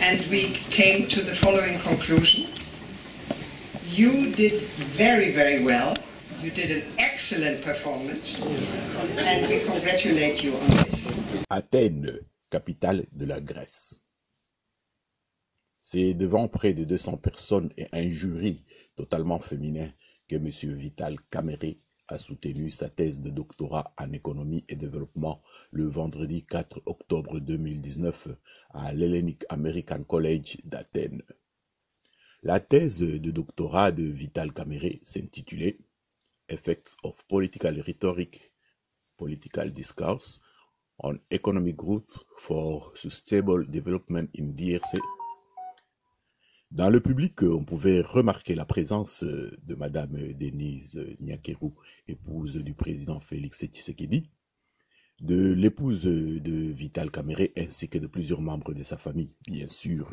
and we came to the following conclusion. You did very, very well. You did an excellent performance, and we congratulate you on this. Athènes, capitale de la Grèce. C'est devant près de 200 personnes et un jury totalement féminin que M. Vital Kamere a soutenu sa thèse de doctorat en économie et développement le vendredi 4 octobre 2019 à l'Hellenic American College d'Athènes. La thèse de doctorat de Vital Kamere s'intitulait Effects of Political Rhetoric, Political Discourse on Economic Growth for Sustainable Development in DRC. Dans le public, on pouvait remarquer la présence de Madame Denise Nyakeru, épouse du président Félix Tshisekedi, de l'épouse de Vital Kamere ainsi que de plusieurs membres de sa famille, bien sûr,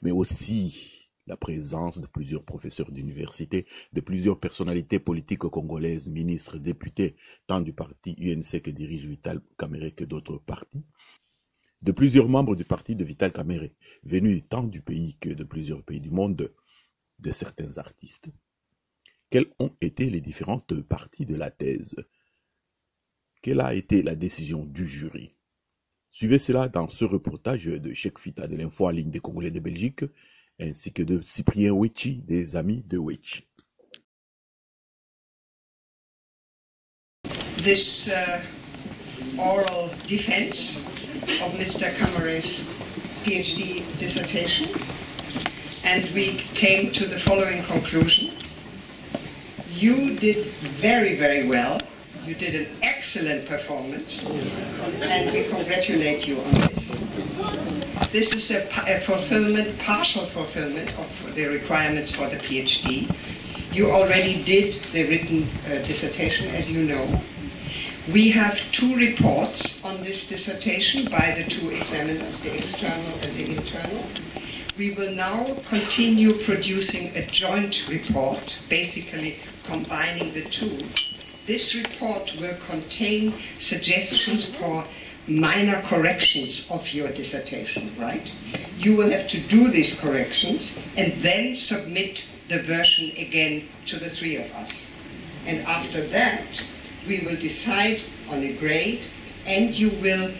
mais aussi la présence de plusieurs professeurs d'université, de plusieurs personnalités politiques congolaises, ministres, députés, tant du parti UNC que dirige Vital Kamere que d'autres partis, de plusieurs membres du parti de Vital Kamere, venus tant du pays que de plusieurs pays du monde, de certains artistes. Quelles ont été les différentes parties de la thèse? Quelle a été la décision du jury? Suivez cela dans ce reportage de Cheikh Fita de l'Info en ligne des Congolais de Belgique, ainsi que de Cyprien Wechi, des amis de Wechi. This oral defense of Mr. Kamere's PhD dissertation, and we came to the following conclusion. You did very, very well. You did an excellent performance, and we congratulate you on this. This is a partial fulfillment of the requirements for the PhD. You already did the written dissertation, as you know. We have 2 reports on this dissertation by the 2 examiners, the external and the internal. We will now continue producing a joint report, basically combining the 2. This report will contain suggestions for minor corrections of your dissertation, right? You will have to do these corrections and then submit the version again to the 3 of us. And after that, we will decide on a grade, and you will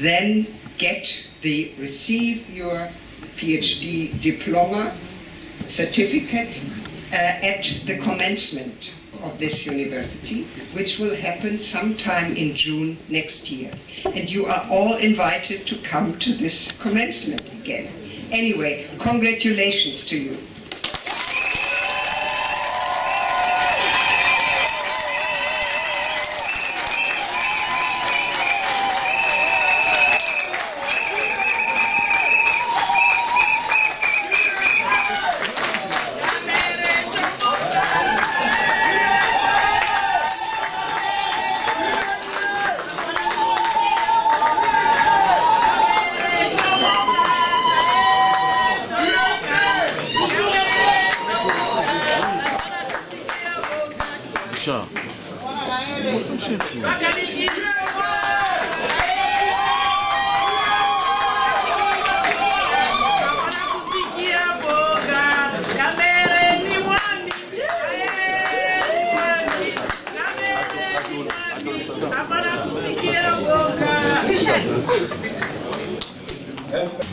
then receive your PhD diploma certificate at the commencement of this university, which will happen sometime in June next year. And you are all invited to come to this commencement again. Anyway, congratulations to you.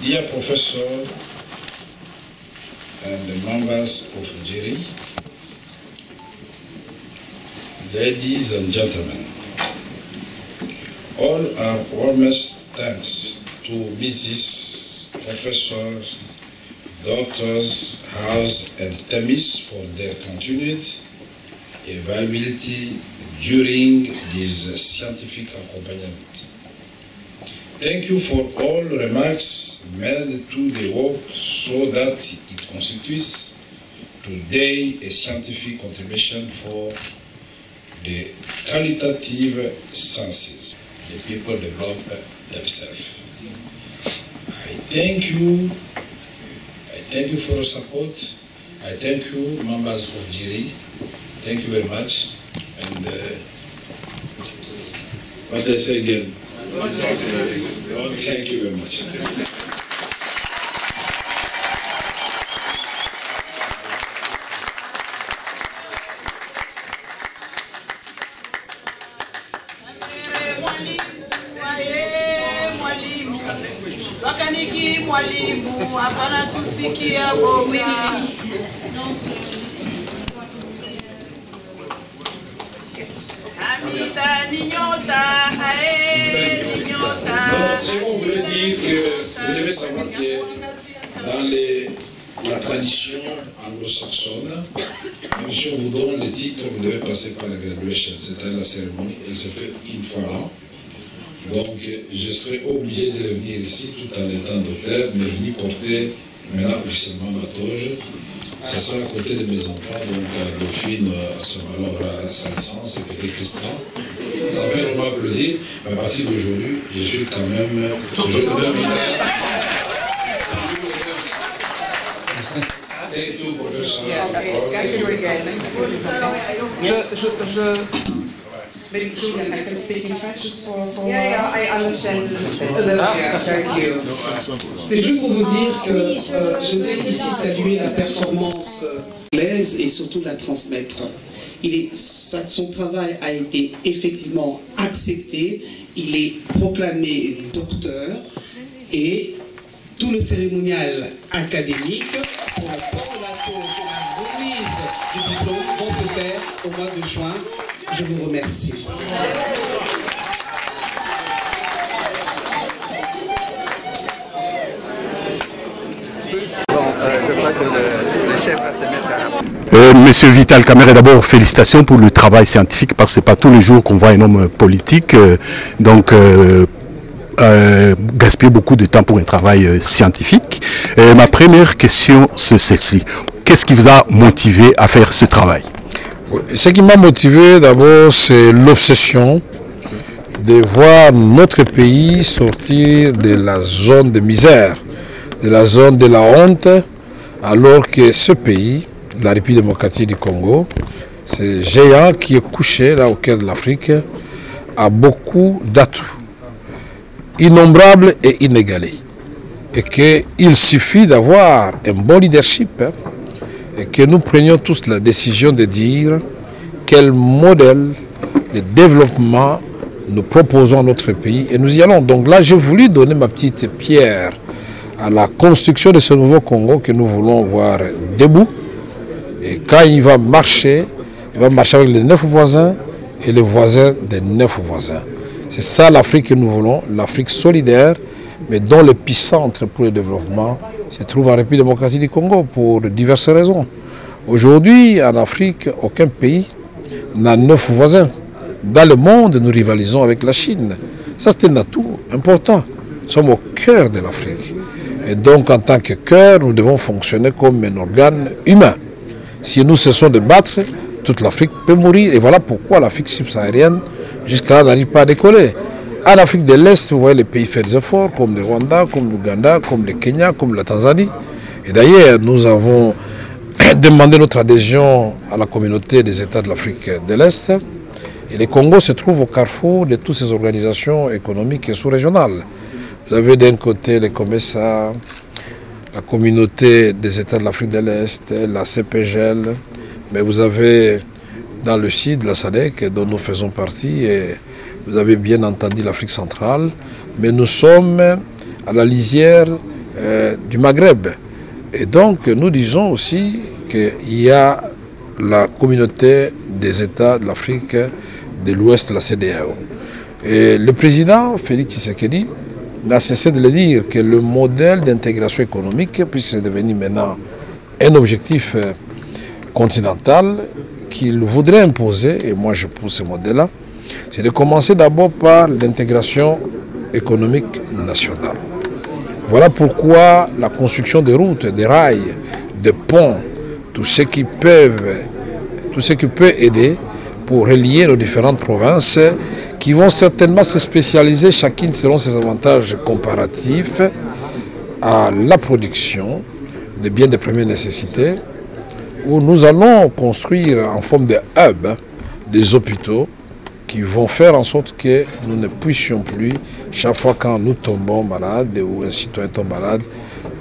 Dear Professor and the members of the jury, ladies and gentlemen, all our warmest thanks to Mrs. Professors, Doctors House and Themis for their continued availability during this scientific accompaniment. Thank you for all remarks made to the work so that it constitutes today a scientific contribution for the qualitative sciences the people develop themselves. I thank you for your support. I thank you, members of jury. Thank you very much. And what I say again? Thank you very much. mwalimu hapana kusikia boga. Amita ni nyota, ni nyota. Ce qu'on voulait dire que vous devez savoir que dans la tradition anglo-saxonne, même si on vous donne le titre, vous devez passer par la graduation, c'est-à-dire la cérémonie, elle se fait une fois l'an. Donc je serai obligé de revenir ici tout en étant docteur, mais venir porter maintenant officiellement ma toge. Ça sera à côté de mes enfants, donc Dauphine à ce moment-là aura sa licence et petit Christian. Ça me fait vraiment plaisir, mais à partir d'aujourd'hui, je suis quand même C'est juste pour vous dire que je vais ici saluer la performance anglaise et surtout la transmettre. Son travail a été effectivement accepté, il est proclamé docteur et tout le cérémonial académique pour la remise du diplôme vont se faire au mois de juin. Je vous remercie. Je crois que le chef va se mettre à... Monsieur Vital Kamerhe, d'abord félicitations pour le travail scientifique parce que ce n'est pas tous les jours qu'on voit un homme politique gaspiller beaucoup de temps pour un travail scientifique. Ma première question c'est celle-ci. Qu'est-ce qui vous a motivé à faire ce travail? Ce qui m'a motivé d'abord, c'est l'obsession de voir notre pays sortir de la zone de misère, de la zone de la honte, alors que ce pays, la République démocratique du Congo, ce géant qui est couché là au cœur de l'Afrique, a beaucoup d'atouts, innombrables et inégalés. Et qu'il suffit d'avoir un bon leadership, et que nous prenions tous la décision de dire quel modèle de développement nous proposons à notre pays et nous y allons. Donc là, j'ai voulu donner ma petite pierre à la construction de ce nouveau Congo que nous voulons voir debout. Et quand il va marcher avec les 9 voisins et les voisins des 9 voisins. C'est ça l'Afrique que nous voulons, l'Afrique solidaire, mais dont l'épicentre pour le développement se trouve en République démocratique du Congo pour diverses raisons. Aujourd'hui, en Afrique, aucun pays n'a 9 voisins. Dans le monde, nous rivalisons avec la Chine. Ça, c'est un atout important. Nous sommes au cœur de l'Afrique. Et donc, en tant que cœur, nous devons fonctionner comme un organe humain. Si nous cessons de battre, toute l'Afrique peut mourir. Et voilà pourquoi l'Afrique subsaharienne, jusqu'à là, n'arrive pas à décoller. En Afrique de l'Est, vous voyez les pays faire des efforts, comme le Rwanda, comme l'Ouganda, comme le Kenya, comme la Tanzanie. Et d'ailleurs, nous avons demandé notre adhésion à la communauté des États de l'Afrique de l'Est. Et le Congo se trouve au carrefour de toutes ces organisations économiques et sous-régionales. Vous avez d'un côté les COMESA, la communauté des États de l'Afrique de l'Est, la CPGL, mais vous avez dans le sud la SADC dont nous faisons partie et vous avez bien entendu l'Afrique centrale, mais nous sommes à la lisière du Maghreb. Et donc nous disons aussi qu'il y a la communauté des États de l'Afrique de l'Ouest, la CEDEAO. Et le président Félix Tshisekedi n'a cessé de le dire que le modèle d'intégration économique, puisque c'est devenu maintenant un objectif continental qu'il voudrait imposer, et moi je pousse ce modèle-là, c'est de commencer d'abord par l'intégration économique nationale. Voilà pourquoi la construction des routes, des rails, des ponts, tout ce qui peut aider pour relier nos différentes provinces qui vont certainement se spécialiser chacune selon ses avantages comparatifs à la production de biens de première nécessité, où nous allons construire en forme de hub des hôpitaux qui vont faire en sorte que nous ne puissions plus, chaque fois quand nous tombons malades ou un citoyen tombe malade,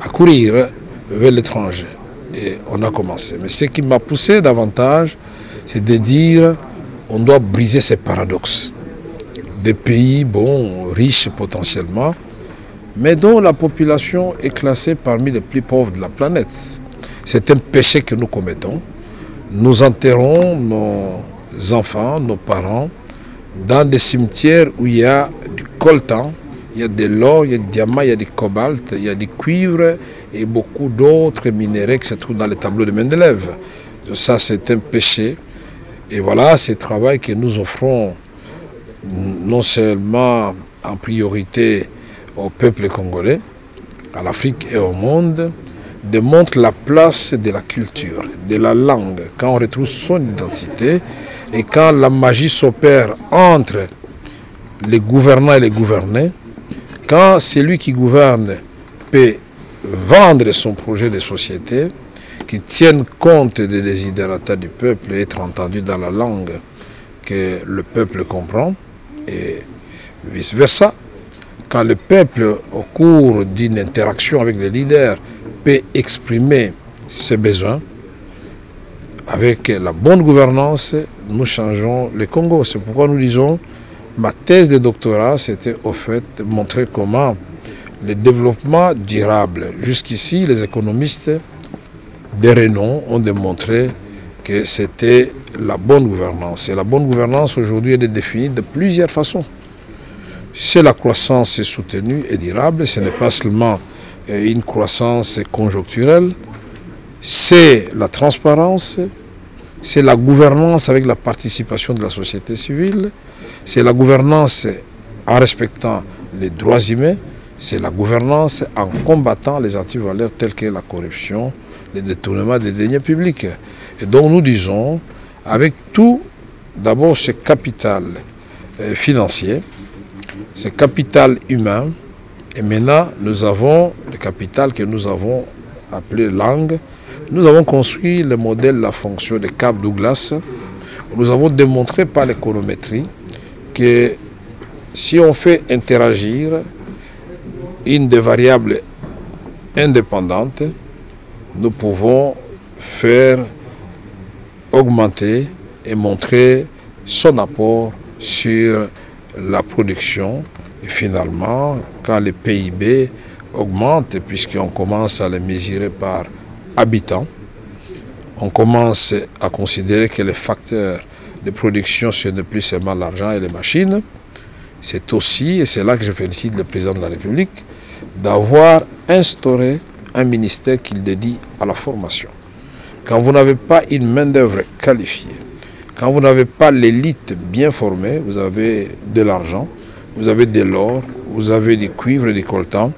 à courir vers l'étranger. Et on a commencé. Mais ce qui m'a poussé davantage, c'est de dire on doit briser ces paradoxes. Des pays, bon, riches potentiellement, mais dont la population est classée parmi les plus pauvres de la planète. C'est un péché que nous commettons. Nous enterrons nos enfants, nos parents, dans des cimetières où il y a du coltan, il y a de l'or, il y a du diamant, il y a du cobalt, il y a du cuivre et beaucoup d'autres minéraux qui se trouvent dans les tableaux de Mendeleev. Ça, c'est un péché. Et voilà, c'est le travail que nous offrons non seulement en priorité au peuple congolais, à l'Afrique et au monde, démontre la place de la culture, de la langue, quand on retrouve son identité et quand la magie s'opère entre les gouvernants et les gouvernés, quand celui qui gouverne peut vendre son projet de société, qui tienne compte des desiderata du peuple et être entendu dans la langue que le peuple comprend, et vice-versa. Quand le peuple, au cours d'une interaction avec les leaders, peut exprimer ses besoins, avec la bonne gouvernance, nous changeons le Congo. C'est pourquoi nous disons, ma thèse de doctorat, c'était au fait de montrer comment le développement durable, jusqu'ici, les économistes de renom ont démontré que c'était la bonne gouvernance. Et la bonne gouvernance aujourd'hui est définie de plusieurs façons. C'est la croissance soutenue et durable, ce n'est pas seulement une croissance conjoncturelle, c'est la transparence, c'est la gouvernance avec la participation de la société civile, c'est la gouvernance en respectant les droits humains, c'est la gouvernance en combattant les antivaleurs telles que la corruption, les détournements des deniers publics. Et donc nous disons, avec tout, d'abord ce capital financier, ce capital humain, et maintenant nous avons le capital que nous avons appelé langue. Nous avons construit le modèle, la fonction de Cap Douglas. Nous avons démontré par l'économétrie que si on fait interagir une des variables indépendantes, nous pouvons faire augmenter et montrer son apport sur la production. Et finalement, quand le PIB augmente, puisqu'on commence à le mesurer par habitant, on commence à considérer que les facteurs de production, ce n'est plus seulement l'argent et les machines, c'est aussi, et c'est là que je félicite le président de la République, d'avoir instauré un ministère qu'il dédie à la formation. Quand vous n'avez pas une main-d'œuvre qualifiée, quand vous n'avez pas l'élite bien formée, vous avez de l'argent, vous avez de l'or, vous avez du cuivre et du coltan,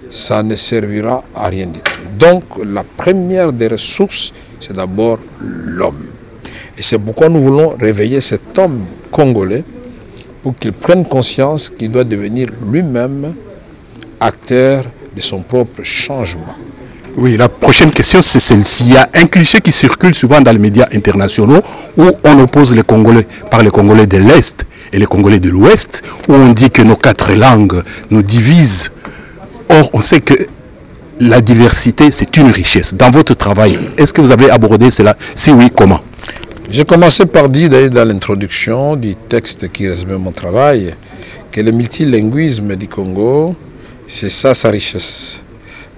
ça ne servira à rien du tout. Donc la première des ressources, c'est d'abord l'homme. Et c'est pourquoi nous voulons réveiller cet homme congolais pour qu'il prenne conscience qu'il doit devenir lui-même acteur de son propre changement. Oui, la prochaine question, c'est celle-ci. Il y a un cliché qui circule souvent dans les médias internationaux où on oppose les Congolais par les Congolais de l'Est et les Congolais de l'Ouest, où on dit que nos 4 langues nous divisent. Or, on sait que la diversité, c'est une richesse. Dans votre travail, est-ce que vous avez abordé cela? Si oui, comment? J'ai commencé par dire, d'ailleurs, dans l'introduction du texte qui résume mon travail, que le multilinguisme du Congo, c'est ça sa richesse.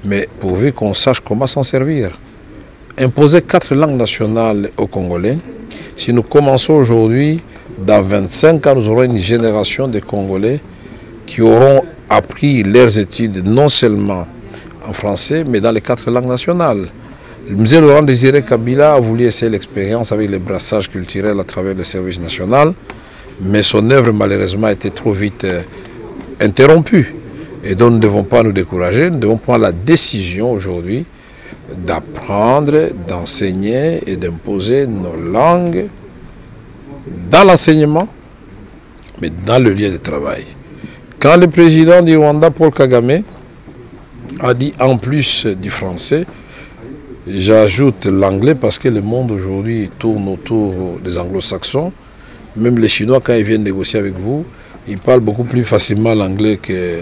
Mais pourvu qu'on sache comment s'en servir. Imposer 4 langues nationales aux Congolais, si nous commençons aujourd'hui, dans 25 ans, nous aurons une génération de Congolais qui auront appris leurs études non seulement en français, mais dans les 4 langues nationales. Le musée Laurent Désiré Kabila a voulu essayer l'expérience avec les brassages culturels à travers le service national, mais son œuvre malheureusement a été trop vite interrompue. Et donc nous ne devons pas nous décourager, nous devons prendre la décision aujourd'hui d'apprendre, d'enseigner et d'imposer nos langues dans l'enseignement, mais dans le lieu de travail. Quand le président du Rwanda, Paul Kagame, a dit en plus du français, j'ajoute l'anglais parce que le monde aujourd'hui tourne autour des anglo-saxons. Même les Chinois, quand ils viennent négocier avec vous, ils parlent beaucoup plus facilement l'anglais que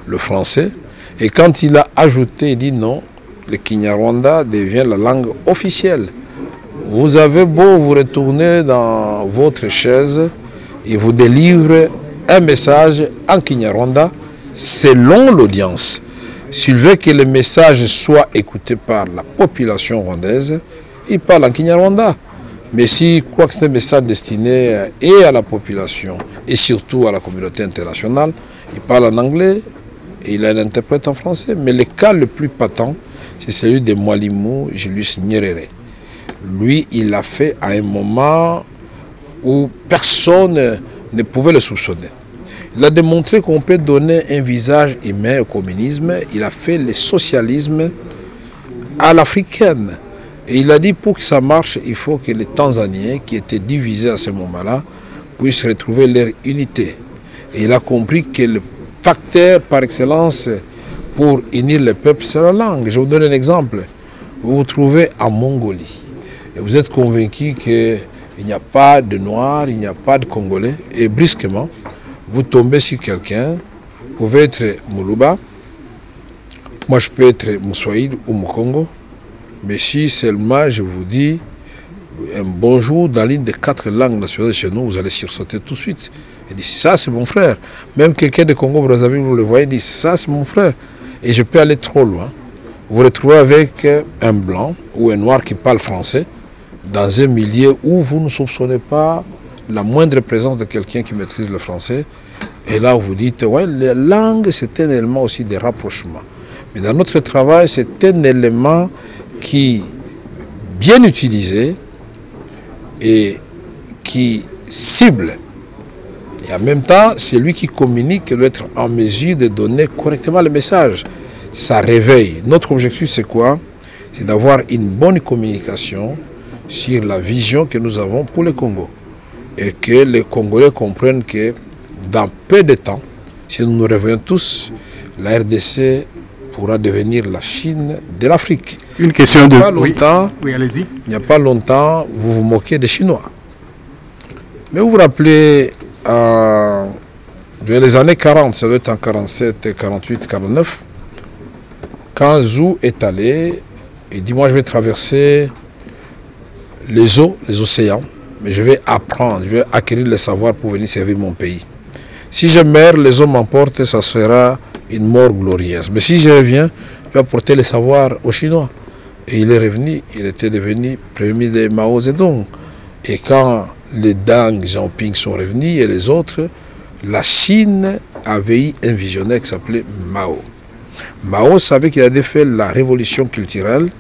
le français. Et quand il a ajouté, il dit non, le Kinyarwanda devient la langue officielle. Vous avez beau vous retourner dans votre chaise et vous délivrer un message en Kinyarwanda selon l'audience. s'il veut que le message soit écouté par la population rwandaise, il parle en Kinyarwanda. Mais s'il croit que c'est un message destiné et à la population et surtout à la communauté internationale, il parle en anglais et il a un interprète en français. Mais le cas le plus patent, c'est celui de Mwalimu Julius Nyerere. Lui, il l'a fait à un moment où personne ne pouvait le soupçonner. Il a démontré qu'on peut donner un visage humain au communisme. Il a fait le socialisme à l'africaine. Et il a dit pour que ça marche, il faut que les Tanzaniens, qui étaient divisés à ce moment-là, puissent retrouver leur unité. Et il a compris que le facteur par excellence pour unir le peuple, c'est la langue. Je vous donne un exemple. Vous vous trouvez en Mongolie et vous êtes convaincu qu'il n'y a pas de Noirs, il n'y a pas de Congolais. Et brusquement, vous tombez sur quelqu'un, vous pouvez être Moulouba, moi je peux être Moussoïd ou Moukongo. Mais si seulement je vous dis un bonjour dans l'une des 4 langues nationales chez nous, vous allez sursauter tout de suite. Il dit ça c'est mon frère. Même quelqu'un de Congo-Brazzaville, vous le voyez, il dit ça c'est mon frère. Et je peux aller trop loin. Vous vous retrouvez avec un blanc ou un noir qui parle français dans un milieu où vous ne soupçonnez pas la moindre présence de quelqu'un qui maîtrise le français. Et là vous dites, ouais, la langue c'est un élément aussi de rapprochement. Mais dans notre travail, c'est un élément qui, bien utilisé et qui cible. Et en même temps, c'est lui qui communique doit être en mesure de donner correctement le message. Ça réveille. Notre objectif, c'est quoi? C'est d'avoir une bonne communication sur la vision que nous avons pour le Congo. Et que les Congolais comprennent que dans peu de temps, si nous nous réveillons tous, la RDC pourra devenir la Chine de l'Afrique. Une question de... Oui, allez-y. Il n'y a pas longtemps, vous vous moquez des Chinois. Mais vous vous rappelez, dans les années 40, ça doit être en 47, 48, 49, quand Zhou est allé, il dit, moi je vais traverser les eaux, les océans, mais je vais apprendre, je vais acquérir le savoir pour venir servir mon pays. Si je meurs, les eaux m'emportent, ça sera une mort glorieuse. Mais si je reviens, je vais apporter le savoir aux Chinois. Et il est revenu, il était devenu premier ministre de Mao Zedong. Et quand les Deng Xiaoping sont revenus et les autres, la Chine avait eu un visionnaire qui s'appelait Mao. Mao savait qu'il avait fait la révolution culturelle,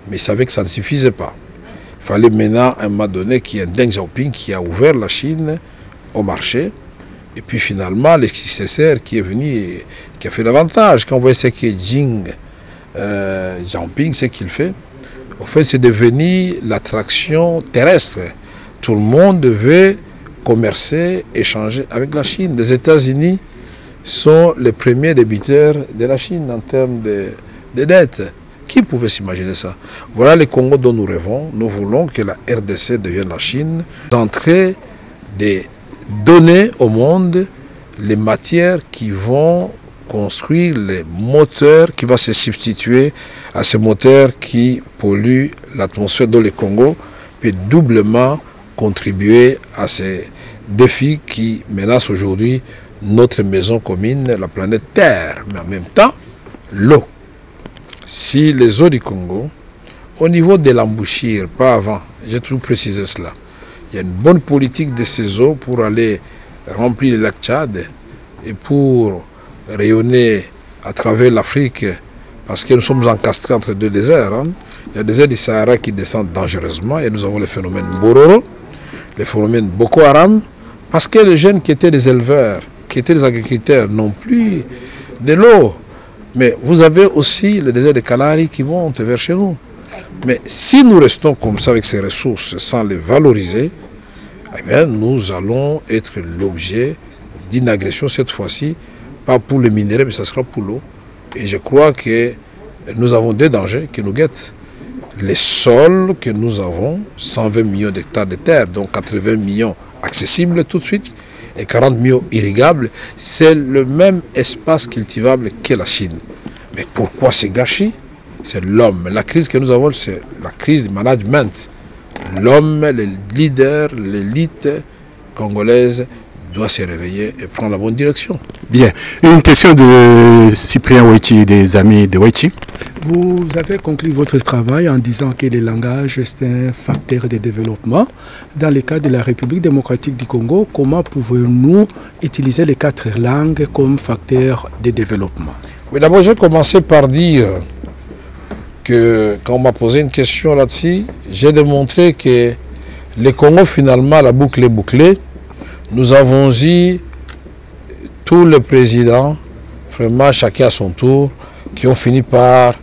mais il savait que ça ne suffisait pas. Il fallait maintenant, à un moment donné, qu'il y ait un Deng Xiaoping qui a ouvert la Chine au marché. Et puis finalement, le successeur qui est venu, et qui a fait l'avantage. Quand vous voyez ce que Xi Jinping, ce qu'il fait, en fait, c'est devenu l'attraction terrestre. Tout le monde devait commercer, échanger avec la Chine. Les États-Unis sont les premiers débiteurs de la Chine en termes de dettes. Qui pouvait s'imaginer ça? Voilà le Congo dont nous rêvons. Nous voulons que la RDC devienne la Chine, d'entrer des donner au monde les matières qui vont construire les moteurs qui vont se substituer à ces moteurs qui polluent l'atmosphère dans le Congo, puis doublement contribuer à ces défis qui menacent aujourd'hui notre maison commune, la planète Terre, mais en même temps, l'eau. Si les eaux du Congo, au niveau de l'embouchure, pas avant, j'ai toujours précisé cela, il y a une bonne politique de ces eaux pour aller remplir le lac Tchad et pour rayonner à travers l'Afrique, parce que nous sommes encastrés entre 2 déserts. Hein. Il y a le désert du Sahara qui descend dangereusement et nous avons le phénomène Bororo, le phénomène Boko Haram, parce que les jeunes qui étaient des éleveurs, qui étaient des agriculteurs, n'ont plus de l'eau. Mais vous avez aussi le désert de Kalahari qui monte vers chez nous. Mais si nous restons comme ça avec ces ressources sans les valoriser, eh bien, nous allons être l'objet d'une agression cette fois-ci, pas pour le minerai, mais ça sera pour l'eau. Et je crois que nous avons 2 dangers qui nous guettent. Les sols que nous avons, 120 millions d'hectares de terre, donc 80 millions accessibles tout de suite, et 40 millions irrigables, c'est le même espace cultivable que la Chine. Mais pourquoi c'est gâchis? C'est l'homme. La crise que nous avons, c'est la crise du management. L'homme, le leader, l'élite congolaise doit se réveiller et prendre la bonne direction. Bien. Une question de Cyprien Ouechi, des amis de Ouechi. Vous avez conclu votre travail en disant que le langage c'est un facteur de développement. Dans le cas de la République démocratique du Congo, comment pouvons-nous utiliser les 4 langues comme facteur de développement? Oui, d'abord, j'ai commencé par dire que quand on m'a posé une question là-dessus, j'ai démontré que le Congo, finalement, la boucle est bouclée. Nous avons eu tous les présidents, vraiment chacun à son tour, qui ont fini par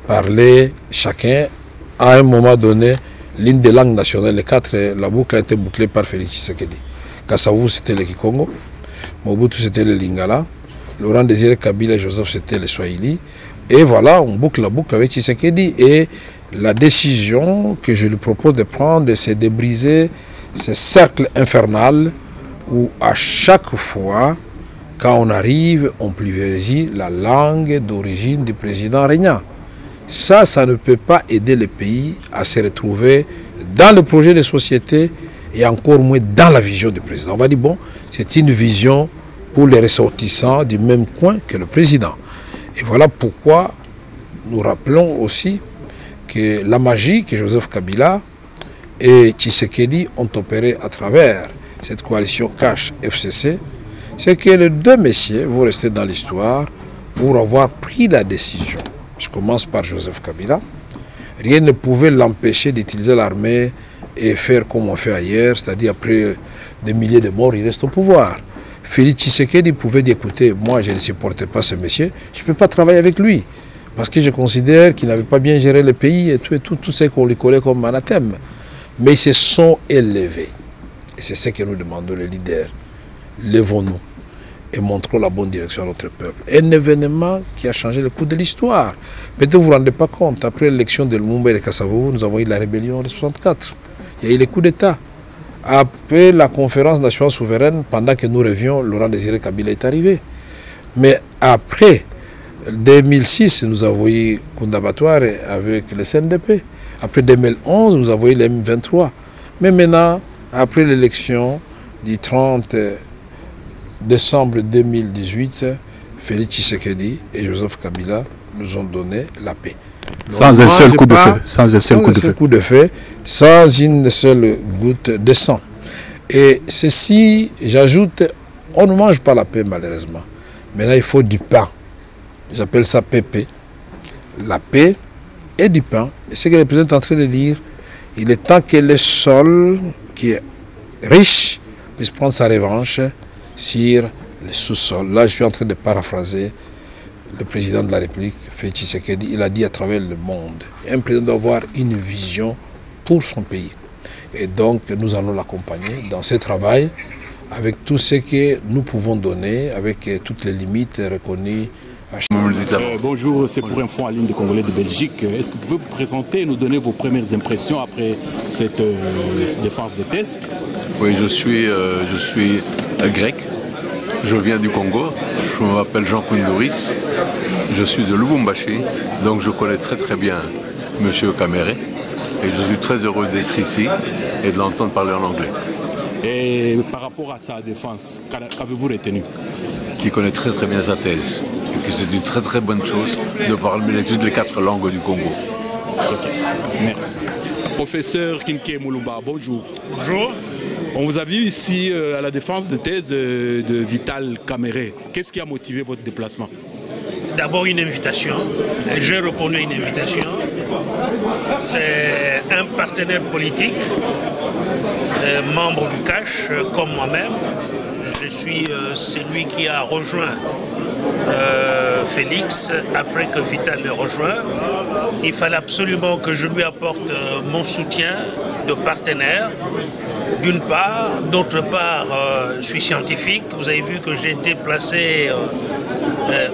parler, chacun à un moment donné, l'une des langues nationales. Les 4, la boucle a été bouclée par Félix Tshisekedi. Kasavu, c'était le Kikongo. Mobutu, c'était le Lingala. Laurent Désiré Kabila et Joseph, c'était le Swahili. Et voilà, on boucle la boucle avec Tshisekedi. Et la décision que je lui propose de prendre, c'est de briser ce cercle infernal où à chaque fois, quand on arrive, on privilégie la langue d'origine du président régnant. Ça ne peut pas aider le pays à se retrouver dans le projet de société et encore moins dans la vision du président. On va dire, bon, c'est une vision pour les ressortissants du même coin que le président. Et voilà pourquoi nous rappelons aussi que la magie que Joseph Kabila et Tshisekedi ont opéré à travers cette coalition Cash-FCC, c'est que les 2 messieurs vont rester dans l'histoire pour avoir pris la décision. Je commence par Joseph Kabila. Rien ne pouvait l'empêcher d'utiliser l'armée et faire comme on fait ailleurs, c'est-à-dire après des milliers de morts, il reste au pouvoir. Félix Tshisekedi pouvait dire, écoutez, moi je ne supportais pas ce monsieur, je ne peux pas travailler avec lui, parce que je considère qu'il n'avait pas bien géré le pays et tout ce qu'on lui collait comme anathème. Mais ils se sont élevés. Et c'est ce que nous demandons les leaders. Levons-nous et montrons la bonne direction à notre peuple. Un événement qui a changé le cours de l'histoire. Peut-être que vous ne vous rendez pas compte, après l'élection de Lumumba et de Kasavubu, nous avons eu la rébellion de 1964. Il y a eu les coups d'État. Après la conférence nationale souveraine, pendant que nous rêvions, Laurent Désiré Kabila est arrivé. Mais après 2006, nous avons eu Kundabatware avec le CNDP. Après 2011, nous avons eu les M23. Mais maintenant, après l'élection du 30 décembre 2018, Félix Tshisekedi et Joseph Kabila nous ont donné la paix. Sans un seul coup de feu. Sans un seul coup de feu. Sans une seule goutte de sang. Et ceci, j'ajoute, on ne mange pas la paix malheureusement. Maintenant, il faut du pain. J'appelle ça PP. La paix et du pain. Et ce que le président est en train de dire, il est temps que le sol qui est riche puisse prendre sa revanche sur le sous-sol. Là, je suis en train de paraphraser le président de la République, Félix Tshisekedi. Il a dit à travers le monde, un président doit avoir une vision pour son pays. Et donc, nous allons l'accompagner dans ce travail avec tout ce que nous pouvons donner, avec toutes les limites reconnues. Bonjour, c'est pour Info en ligne des Congolais de Belgique. Est-ce que vous pouvez vous présenter et nous donner vos premières impressions après cette défense de thèse? Oui, je suis grec. Je viens du Congo. Je m'appelle Jean Koundouris. Je suis de Lubumbashi. Donc je connais très bien M. Kamere. Et je suis très heureux d'être ici et de l'entendre parler en anglais. Et par rapport à sa défense, qu'avez-vous retenu? Qui connaît très bien sa thèse. Et que c'est une très bonne chose de parler toutes les 4 langues du Congo. Ok, merci. Professeur Kinke Moulumba, bonjour. Bonjour. On vous a vu ici à la défense de thèse de Vital Kamerhe. Qu'est-ce qui a motivé votre déplacement? D'abord une invitation. J'ai répondu à une invitation. C'est un partenaire politique, membre du CASH, comme moi-même. Je suis celui qui a rejoint Félix après que Vital le rejoint. Il fallait absolument que je lui apporte mon soutien de partenaire, d'une part. D'autre part, je suis scientifique. Vous avez vu que j'ai été placé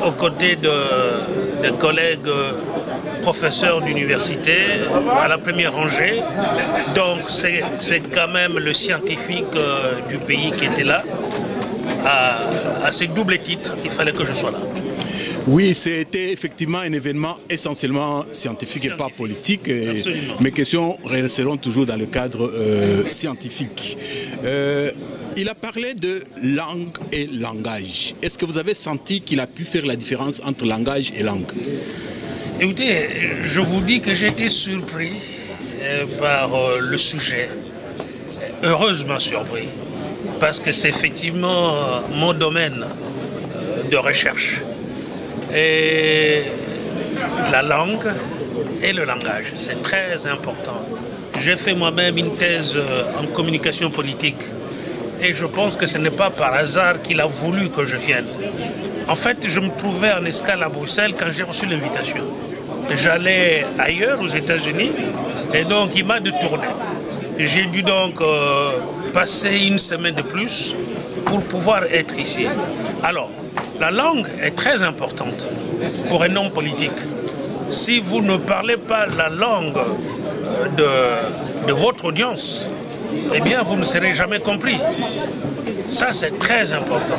aux côtés de collègues professeurs d'université à la première rangée. Donc c'est quand même le scientifique du pays qui était là. À ces doubles titres, il fallait que je sois là. Oui, c'était effectivement un événement essentiellement scientifique et pas politique. Mes questions resteront toujours dans le cadre scientifique. Il a parlé de langue et langage. Est-ce que vous avez senti qu'il a pu faire la différence entre langage et langue? Écoutez, je vous dis que j'ai été surpris par le sujet, heureusement surpris, parce que c'est effectivement mon domaine de recherche. Et la langue et le langage, c'est très important. J'ai fait moi-même une thèse en communication politique et je pense que ce n'est pas par hasard qu'il a voulu que je vienne. En fait, je me trouvais en escale à Bruxelles quand j'ai reçu l'invitation. J'allais ailleurs, aux États-Unis, et donc il m'a détourné. J'ai dû donc passer une semaine de plus pour pouvoir être ici. Alors, la langue est très importante pour un homme politique. Si vous ne parlez pas la langue de votre audience, eh bien, vous ne serez jamais compris. Ça, c'est très important.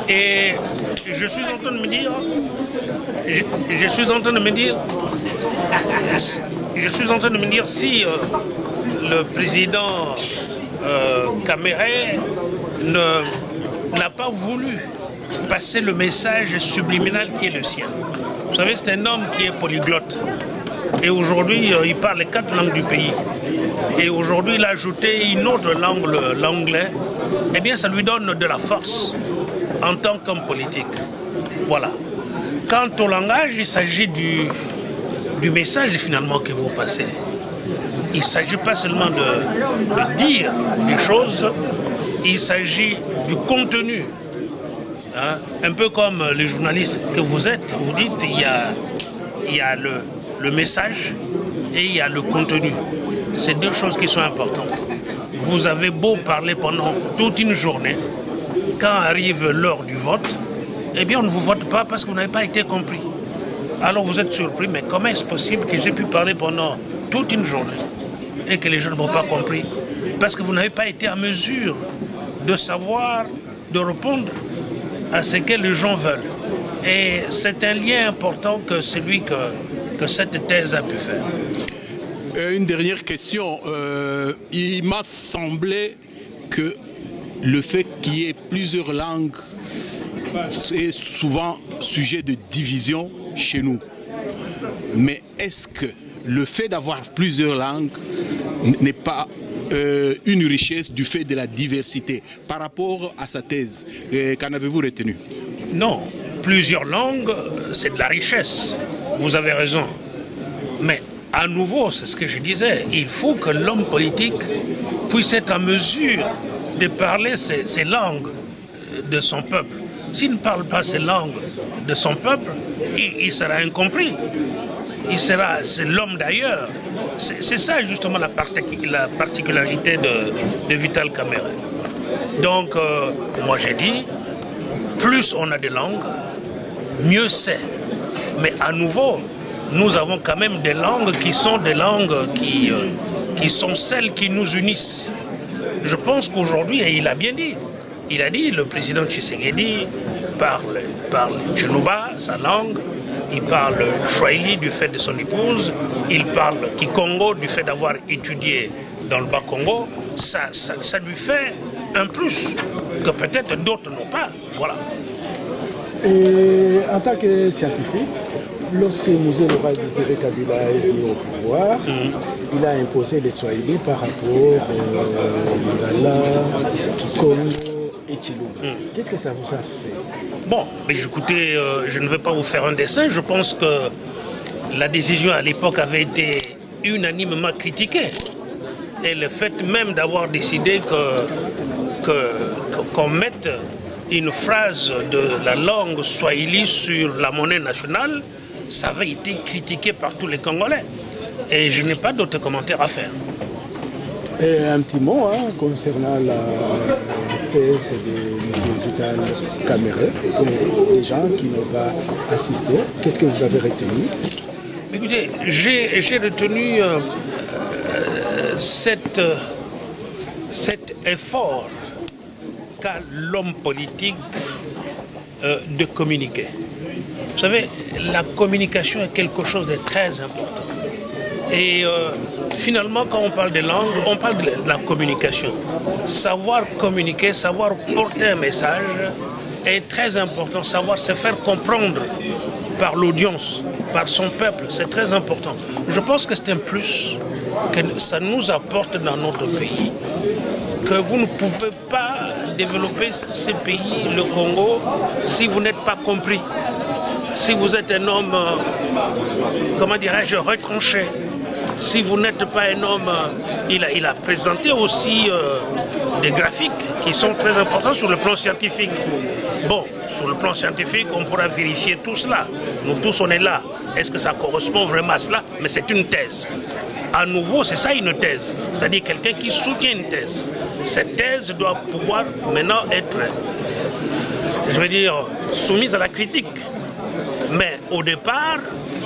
Et je suis en train de me dire, si le président Caméré n'a pas voulu passer le message subliminal qui est le sien. Vous savez, c'est un homme qui est polyglotte. Et aujourd'hui, il parle les 4 langues du pays. Et aujourd'hui, il a ajouté une autre langue, l'anglais. Eh bien, ça lui donne de la force en tant qu'homme politique. Voilà. Quant au langage, il s'agit du message finalement que vous passez. Il ne s'agit pas seulement de dire des choses, il s'agit du contenu. Hein? Un peu comme les journalistes que vous êtes, vous dites il y a le message et il y a le contenu. C'est 2 choses qui sont importantes. Vous avez beau parler pendant toute une journée, quand arrive l'heure du vote, eh bien on ne vous vote pas parce que vous n'avez pas été compris. Alors vous êtes surpris, mais comment est-ce possible que j'ai pu parler pendant toute une journée et que les gens ne m'ont pas compris? Parce que vous n'avez pas été en mesure de savoir, de répondre à ce que les gens veulent. Et c'est un lien important que celui que cette thèse a pu faire. Une dernière question. Il m'a semblé que le fait qu'il y ait plusieurs langues est souvent sujet de division chez nous. Mais est-ce que le fait d'avoir plusieurs langues n'est pas une richesse du fait de la diversité? Par rapport à sa thèse, qu'en avez-vous retenu? Non, plusieurs langues, c'est de la richesse. Vous avez raison. Mais à nouveau, c'est ce que je disais, il faut que l'homme politique puisse être en mesure de parler ces langues de son peuple. S'il ne parle pas ces langues de son peuple, il sera incompris. C'est l'homme d'ailleurs. C'est ça justement la particularité de Vital Caméré. Donc, moi j'ai dit, plus on a des langues, mieux c'est. Mais à nouveau, nous avons quand même des langues qui sont des langues qui sont celles qui nous unissent. Je pense qu'aujourd'hui, et il a bien dit, il a dit, le président Tshisekedi parle Tchelouba, sa langue, il parle Swahili du fait de son épouse, il parle Kikongo du fait d'avoir étudié dans le Bas-Congo. Ça lui fait un plus que peut-être d'autres n'ont pas. Voilà. Et en tant que scientifique, lorsque Mzee Laurent Désiré Kabila est venu au pouvoir, il a imposé les Swahili par rapport à Lingala, Kikongo et Tchelouba. Qu'est-ce que ça vous a fait? Bon, mais écoutez, je ne vais pas vous faire un dessin. Je pense que la décision à l'époque avait été unanimement critiquée. Et le fait même d'avoir décidé qu'on mette une phrase de la langue swahili sur la monnaie nationale, ça avait été critiqué par tous les Congolais. Et je n'ai pas d'autres commentaires à faire. Et un petit mot concernant la thèse de M. Vital Caméré, pour les gens qui n'ont pas assisté, qu'est-ce que vous avez retenu? Écoutez, j'ai retenu cet effort qu'a l'homme politique de communiquer. Vous savez, la communication est quelque chose de très important. Et finalement, quand on parle des langues, on parle de la communication. Savoir communiquer, savoir porter un message est très important. Savoir se faire comprendre par l'audience, par son peuple, c'est très important. Je pense que c'est un plus que ça nous apporte dans notre pays, que vous ne pouvez pas développer ce pays, le Congo, si vous n'êtes pas compris. Si vous êtes un homme, comment dirais-je, retranché, si vous n'êtes pas un homme, il a présenté aussi des graphiques qui sont très importants sur le plan scientifique. Bon, sur le plan scientifique, on pourra vérifier tout cela. Nous tous, on est là. Est-ce que ça correspond vraiment à cela? Mais c'est une thèse. À nouveau, c'est ça une thèse. C'est-à-dire quelqu'un qui soutient une thèse. Cette thèse doit pouvoir maintenant être, je veux dire, soumise à la critique. Mais au départ,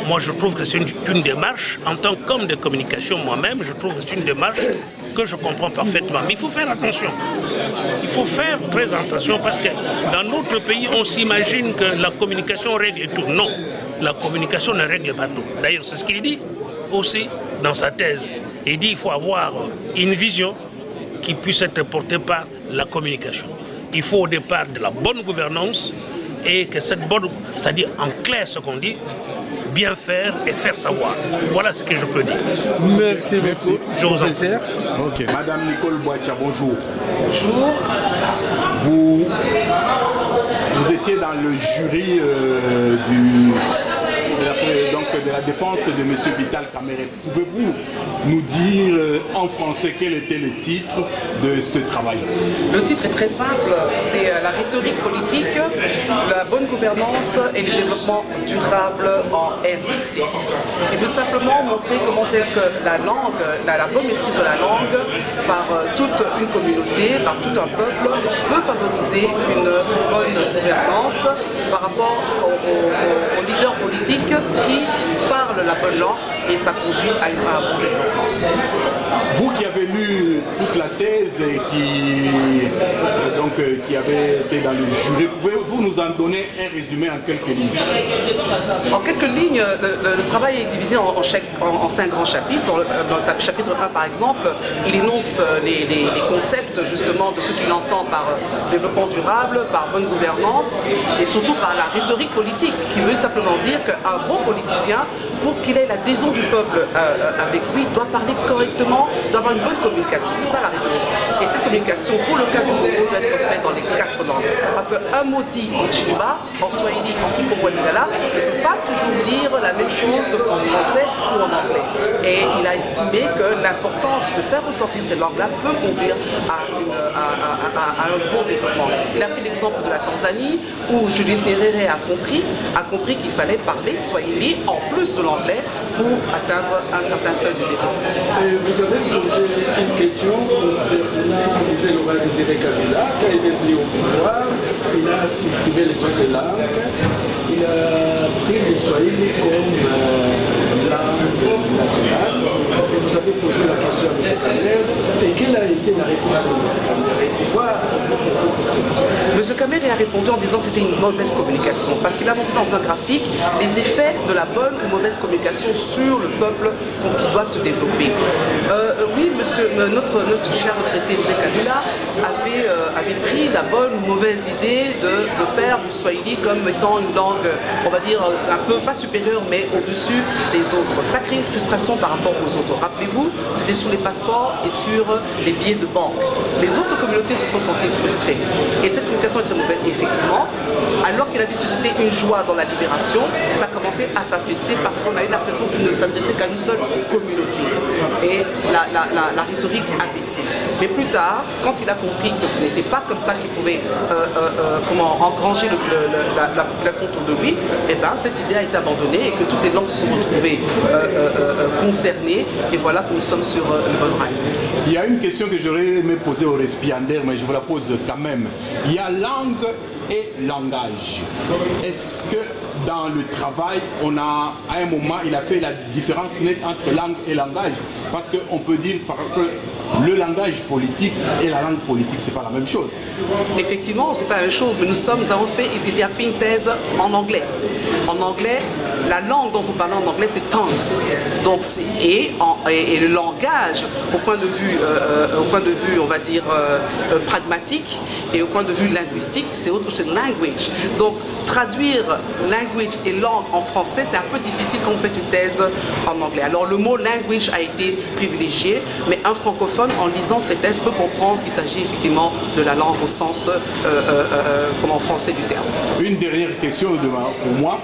moi je trouve que c'est une démarche, en tant qu'homme de communication moi-même, je trouve que c'est une démarche que je comprends parfaitement. Mais il faut faire attention. Il faut faire très attention parce que dans notre pays, on s'imagine que la communication règle tout. Non, la communication ne règle pas tout. D'ailleurs, c'est ce qu'il dit aussi dans sa thèse. Il dit qu'il faut avoir une vision qui puisse être portée par la communication. Il faut au départ de la bonne gouvernance et que cette bonne, c'est-à-dire en clair ce qu'on dit, bien faire et faire savoir. Voilà ce que je peux dire. Merci beaucoup. Je vous en prie. Ok. Madame Nicole Boatia, bonjour. Bonjour. Vous étiez dans le jury de la défense de M. Vital Kamerhe. Pouvez-vous nous dire en français quel était le titre de ce travail? Le titre est très simple, c'est la rhétorique politique, la bonne gouvernance et le développement durable en RDC. Il veut simplement montrer comment est-ce que la langue, la bonne maîtrise de la langue par toute une communauté, par tout un peuple, peut favoriser une bonne gouvernance par rapport aux leaders politiques qui parlent la bonne langue et ça conduit à un bon développement. Vous qui avez lu toute la thèse et qui avez été dans le jury, pouvez-vous nous en donner un résumé en quelques lignes? En quelques lignes, le travail est divisé en 5 grands chapitres. Dans le chapitre 1, par exemple, il énonce les concepts justement de ce qu'il entend par développement durable, par bonne gouvernance et surtout par la rhétorique politique, qui veut simplement dire qu'un bon politicien, pour qu'il ait l'adhésion du peuple avec lui, doit parler correctement, doit avoir une bonne communication. C'est ça la rhétorique. Et cette communication, pour le cas du Congo, doit être faite dans les 4 langues. Parce qu'un mot dit en Chimba, en Swahili, en Kikongo Lingala, ne peut pas toujours dire la même chose en français ou en anglais. Et il a estimé que l'importance de faire ressortir ces langues-là peut conduire à un bon développement. Il a pris l'exemple de la Tanzanie, où Julius Nyerere a compris qu'il fallait parler Swahili en plus de l'anglais pour atteindre un certain seuil de développement. Vous avez posé une question concernant M. Laurent Désiré Kabila. Quand il est venu au pouvoir, il a supprimé les autres langues. Il a pris le Swahili comme langue nationale. Et vous avez posé la question à M. Kamerhe. Et quelle a été la réponse de M. Kamerhe? Et pourquoi avez-vous posé cette question? M. Kamerhe a répondu en disant que c'était une mauvaise communication, parce qu'il a montré dans un graphique les effets de la bonne ou mauvaise communication sur le peuple qui doit se développer. Oui, notre cher retraité M. Kabila avait pris la bonne ou mauvaise idée de faire du Swahili comme étant une langue, on va dire, un peu, pas supérieure, mais au-dessus des autres. Ça crée une frustration par rapport aux autres. Rappelez-vous, c'était sur les passeports et sur les billets de banque. Les autres communautés se sont senties frustrées. Et cette communication est très mauvaise. Effectivement, alors qu'il avait suscité une joie dans la libération, ça commençait à s'affaisser parce qu'on a eu l'impression qu'il ne s'adressait qu'à une seule communauté. Et la rhétorique a baissé. Mais plus tard, quand il a compris que ce n'était pas comme ça qu'il pouvait engranger la population autour de lui, eh ben, cette idée a été abandonnée et que toutes les langues se sont retrouvées concernées. Et voilà que nous sommes sur le bon rail. Il y a une question que j'aurais aimé poser au récipiendaire, mais je vous la pose quand même. Il y a langue et langage. Est-ce que dans le travail, à un moment, il a fait la différence nette entre langue et langage. Parce qu'on peut dire que le langage politique et la langue politique, c'est pas la même chose. Effectivement, c'est pas la même chose, mais il a fait une thèse en anglais. En anglais, la langue dont vous parlez en anglais, c'est tongue. Donc, et le langage, au point de vue, on va dire, pragmatique, et au point de vue linguistique, c'est autre chose, language. Donc, traduire language et langue en français, c'est un peu difficile quand vous faites une thèse en anglais. Alors, le mot language a été privilégié, mais un francophone, en lisant cette thèse, peut comprendre qu'il s'agit effectivement de la langue au sens français du terme. Une dernière question pour moi.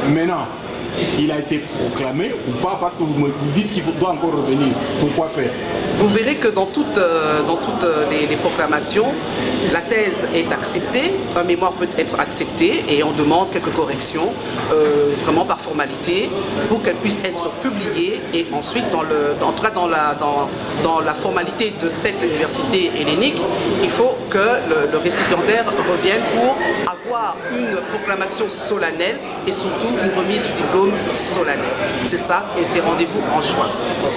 Maintenant, il a été proclamé ou pas? Parce que vous dites qu'il doit encore revenir. Pourquoi faire? Vous verrez que dans toutes les proclamations, la thèse est acceptée, un mémoire peut être accepté et on demande quelques corrections, vraiment par formalité, pour qu'elle puisse être publiée. Et ensuite, en tout cas dans la formalité de cette université hellénique, il faut que le récipiendaire revienne pour avoir une proclamation solennelle et surtout une remise du diplôme solennelle. C'est ça, et c'est rendez-vous en juin.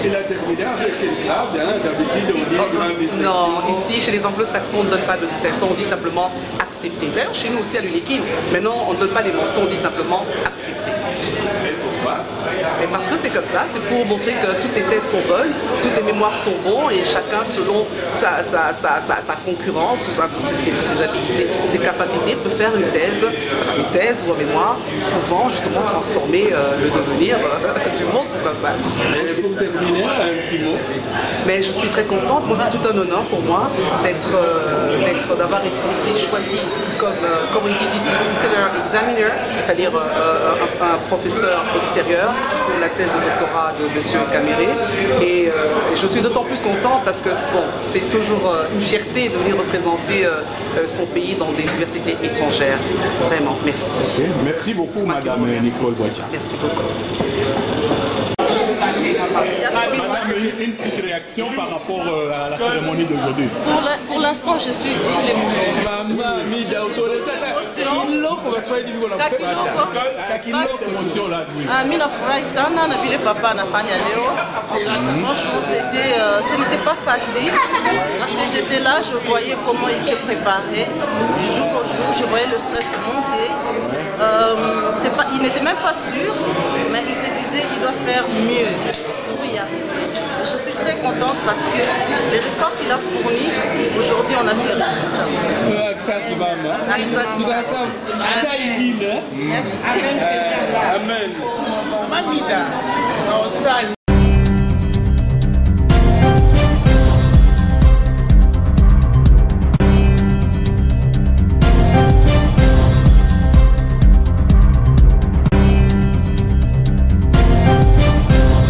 Il a terminé avec quel grade, hein? D'habitude on dit grande distinction. Non, ici chez les anglo-saxons on ne donne pas de distinction, on dit simplement accepter. D'ailleurs chez nous aussi à l'UNIKIL, maintenant on ne donne pas les mentions, on dit simplement accepter. Et pourquoi? Mais parce que c'est comme ça, c'est pour montrer que toutes les thèses sont bonnes, toutes les mémoires sont bons et chacun selon sa concurrence, ses habilités, ses capacités peut faire une thèse ou un mémoire pouvant justement transformer le devenir du monde. Et pour terminer, un petit mot. Mais je suis très contente, moi c'est tout un honneur pour moi d'avoir été choisi comme ils disent ici, consider examiner, c'est-à-dire un professeur extérieur pour la thèse de doctorat de M. Caméré. Et je suis d'autant plus contente parce que c'est toujours une fierté de venir représenter son pays dans des universités étrangères. Vraiment, merci. Okay. Merci beaucoup, Madame Nicole Boacha. Merci beaucoup. Madame, une petite réaction par rapport à la cérémonie d'aujourd'hui. Pour l'instant, je suis sous l'émotion. Ninafurahi sana na vile papa anafanya leo. Franchement, ce n'était pas facile parce que j'étais là, je voyais comment il se préparait. Du jour au jour, je voyais le stress monter. Il n'était même pas sûr, mais il se disait qu'il doit faire mieux pour y arriver. Je suis très contente parce que les efforts qu'il a fournis, aujourd'hui on a vu le résultat. Merci. Amen.